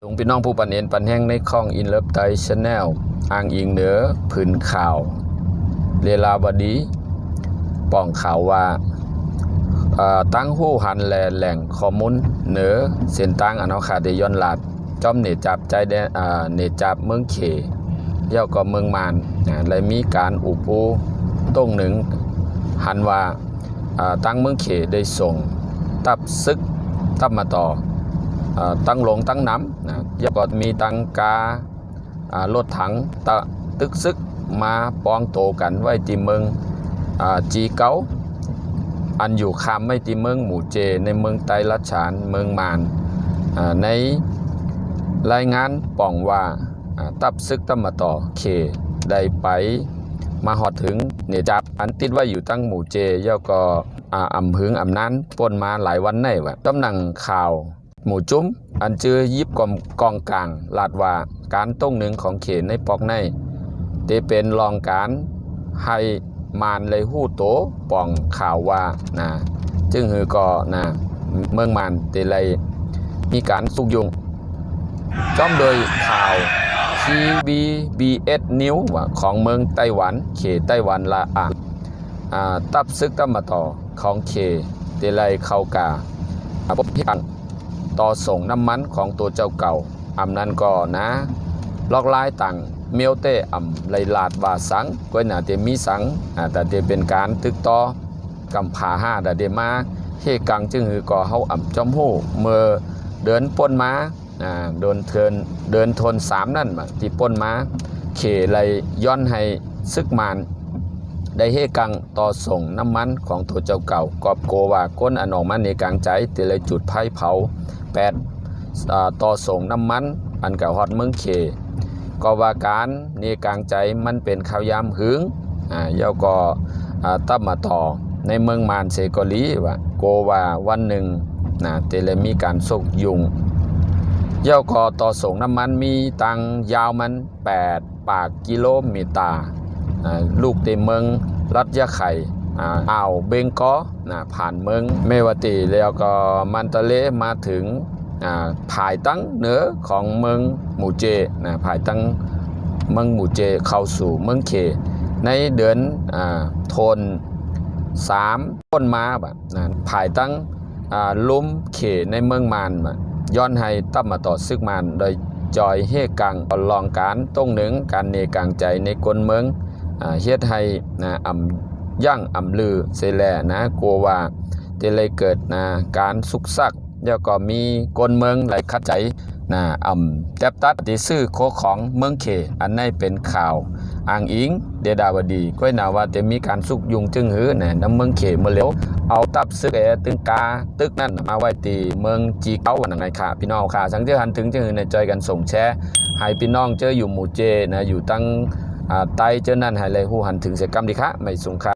หลวงพี่น้องผู้ปันเอ็นปันแห้งในข้องอินเลิฟไทยชาแนลอ้างอิงเหนือผืนข่าวเลลาบดีป้องข่าวว่าตั้งหู้หันแหล่งข้อมูลเหนือเส้นตั้งอนาคาเดยอนลาดจอมเนจับใจแดนเนจับเมืองเขย่อก็เมืองมานและมีการอุปูต้งหนึ่งหันว่าตั้งเมืองเขได้ส่งตับซึกตับมาต่อตั้งลงตั้งน้ำนะยังก็มีตั้งการถถังตึกซึกมาปองโตกันไว้ที่เมืองจีเก้าอันอยู่คำไม่ที่เมืองหมู่เจในเมืองไตรัชฉานเมืองมานในรายงานป่องว่าตับซึกตับมาต่อเคได้ไปมาหอดถึงเนี่ยจับอันติดไว้อยู่ตั้งหมู่เจย่อก็อำหึงอำนั้นปนมาหลายวันในว่าตำหนังข่าวหมู่จุ้มอันเจอยิบกองกลางลาดว่าการต้งหนึ่งของเขตในปอกในได้เป็นรองการให้มานเลยหู้โตป่องข่าวว่านะจึงฮือก็นะเมืองมานเตเลยมีการสุกยุงจ้อมโดยข่าว CBBS News ว่าของเมืองไต้หวันเขตไต้หวันละตับซึกตับมาต่อของเขตเตเลยเข้ากาพบที่ต่อส่งน้ำมันของตัวเจ้าเก่าอำนั้นก็นะลอกลายต่างเมียวเตอำเลยลาดว่าสังก็น่าจะมีสังแต่จะเป็นการตึกต่อกำผาห้าแต่เดมาเฮกังจึงหือก่อเฮาอ่ำจอมหูเมื่อเดินป้นม้าเดินทนสามนั่นที่ป้นม้าเขเลยย้อนให้ซึกมานได้เฮกังต่อส่งน้ำมันของตัวเจ้าเก่ากอบโกว่าก้นอนอกมันในกลางใจแต่เลยจุดไฟเผาต่อส่งน้ำมันอันเก่าฮอดเมืองเขก็ว่าการในกลางใจมันเป็นข่าวยามหึงเย้าก็ตั้มมาต่อในเมืองมานเซกอลีว่าโกว่าวันหนึ่งเตเลยมีการซกยุงเย้าก็ต่อส่งน้ำมันมีตังยาวมัน8 ปากกิโลเมตรลูกเต็มเมืองรัฐยะไข่อ่าวเบงกอผ่านเมืองเมวติแล้วก็มันตะเลมาถึงภายตั้งเหนือของเมืองหมู่เจภายตั้งเมืองหมู่เจเข้าสู่เมืองเขในเดือนโทน3ต้นมาภายตั้งลุ่มเขในเมืองมานย้อนให้ตั้มมาต่อซึกมานโดยจอยเฮกังลองการต้งหนึ่งการเนกลางใจในกลเมืองเฮ็ดให้ย่างลือเสแลกลัวว่าจะเลยเกิดการสุกซักแล้วก็มีกลเมืองไหลคัดใจแทบตัดที่ซื้อโคของเมืองเขอันนี้เป็นข่าวอ้างอิงเดดาวดีก็นาว่าจะมีการสุกยุงจึงหือน้ำเมืองเขเมื่อเร็วเอาตับซึกตึงกาตึกนั่นมาไว้ตีเมืองจีเก้าวันไหนค่ะพี่น้องค่ะสังเกตหันถึงจึงหือในใจกันส่งแชร์ให้พี่น้องเจออยู่หมู่เจอยู่ตั้งไตเจอนั่นให้เลยหูหันถึงเสกกรรมดีค่ะไม่สงคราม